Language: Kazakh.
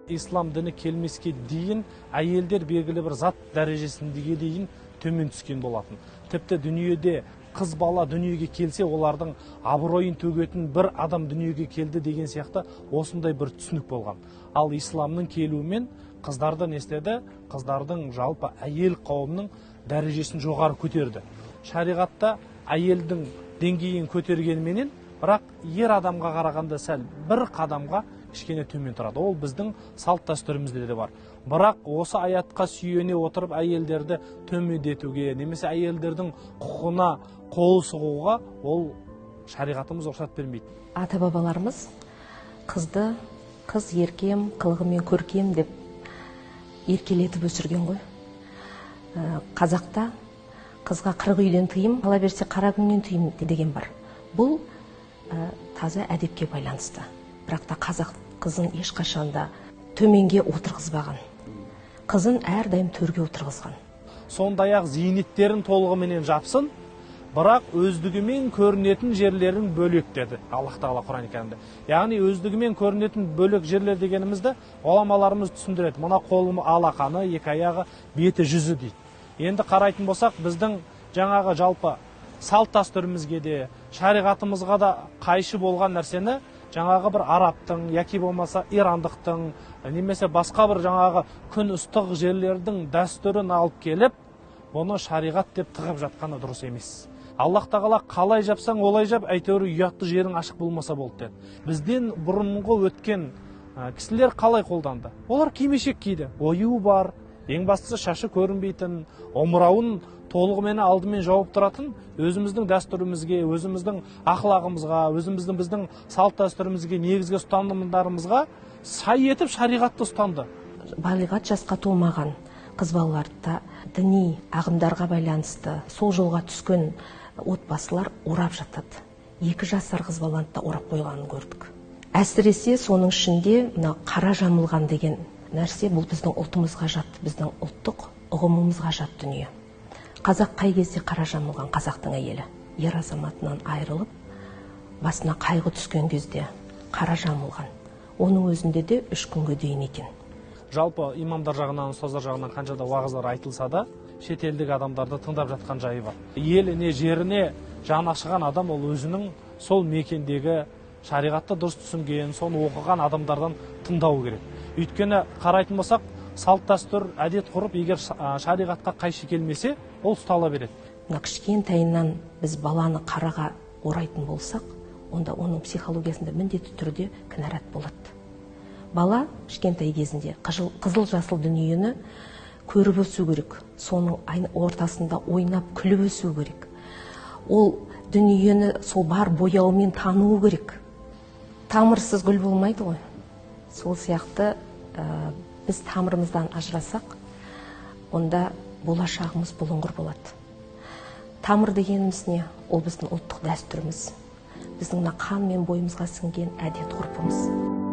ислам діні келмеске дейін әйелдер белгілі бір зат дәрежесіндеге дейін төмен түскен болатын. Тіпті дүниеде қыз бала дүниеге келсе, олардың абыройын төгетін бір адам дүниеге келді деген сияқты осындай бір түсінік болған. Ал исламның келуімен қыздарды не істеді? Қыздардың жалпы әйел қауымның дәрежесін жоғары көтерді. Шариғатта әйелдің деңгейін көтергенменен, бірақ ер адамға қарағанда сәл бір қадамға кішкене төмен тұрады. Ол біздің салт дәстүрімізде де бар. Бірақ осы аятқа сүйене отырып әйелдерді төмендетуге, немесе әйелдердің құқығына қол сұғуға ол шариғатымыз рұқсат бермейді. Ата-бабаларымыз қызды қыз еркем, қылығымен көркем деп еркелетіп өсірген ғой. Қазақта қызға қырық үйден тыйым, ала берсе қара күннен тыйым деген бар. Бұл таза әдепке байланысты. Бірақ та қазақ қызын ешқашанда төменге отырғызбаған. Қызын әрдайым төрге отырғызған. Сондай-ақ зейнеттерін толығыменен жапсын, бірақ өздігімен көрінетін жерлерін бөлек деді Аллах Тағала Құран кәрімде. Яғни өздігімен көрінетін бөлек жерлер дегенімізді ғұламаларымыз түсіндіреді. Мына қолы алақаны, екі аяғы, беті, жүзі дейді. Енді қарайтын болсақ, біздің жаңағы жалпы салт дәстүрімізге де, шариғатымызға да қайшы болған нәрсені жаңағы бір арабтың, яки болмаса ирандықтың, немесе басқа бір жаңағы күн ыстық жерлердің дәстүрін алып келіп, оны шариғат деп тығып жатқаны дұрыс емес. Аллах Тағала қалай жапсаң, олай жап, әйтеуір ұятты жерің ашық болмаса болды деді. Бізден бұрынғы өткен кісілер қалай қолданды? Олар кимешек киді, ою бар, ең бастысы шашы көрінбейтін, омырауын толығымен алдымен жауып тұратын, өзіміздің дәстүрімізге, өзіміздің ақылағымызға, біздің салт дәстүрімізге, негізгі ұстанымдарымызға сай етіп шариғатты ұстанды. Балиғат жасқа толмаған қыз балаларды діни ағымдарға байланысты сол жолға түскен отбасылар орап жатады. 2 жасар қыз баланы да орап қойғанын көрдік. Әсіресе соның ішінде қара жамылған деген нәрсе бұл біздің ұлтымызға жат, біздің ұлттық ұғымымызға жат дүние. Қазақ қай кезде қара жамылған? Қазақтың әйелі ер азаматынан айырылып, басына қайғы түскен кезде қара жамылған. Оның өзінде де 3 күнге дейін екен. Жалпы имамдар жағынан, ұстаздар жағынан қанша да уағыздар айтылса да, шетелдік адамдарды тыңдап жатқан жайы бар. Еліне, жеріне жаны ашыған адам ол өзінің сол мекендегі шариғатты дұрыс түсінген, соны оқыған адамдардан тыңдау керек. Өйткені қарайтын болсақ, салт дәстүр, әдет ғұрып егер шариғатқа қайшы келмесе, ол ұстала береді. Кішкентайынан біз баланы қараға орайтын болсақ, онда оның психологиясында міндетті түрде кінәрат болады. Бала кішкентай кезінде қызыл жасыл дүниені көріп өсу керек. Соның ортасында ойнап күліп өсу керек. Ол дүниені сол бар бояуымен тануы керек. Тамырсыз гүл болмайды ғой. Сол сияқты біз тамырымыздан ажырасақ, онда болашағымыз бұлыңғыр болады. Тамыр дегеніміз не? Ол біздің ұлттық дәстүріміз. Біздің қан мен бойымызға сіңген әдет ғұрпымыз.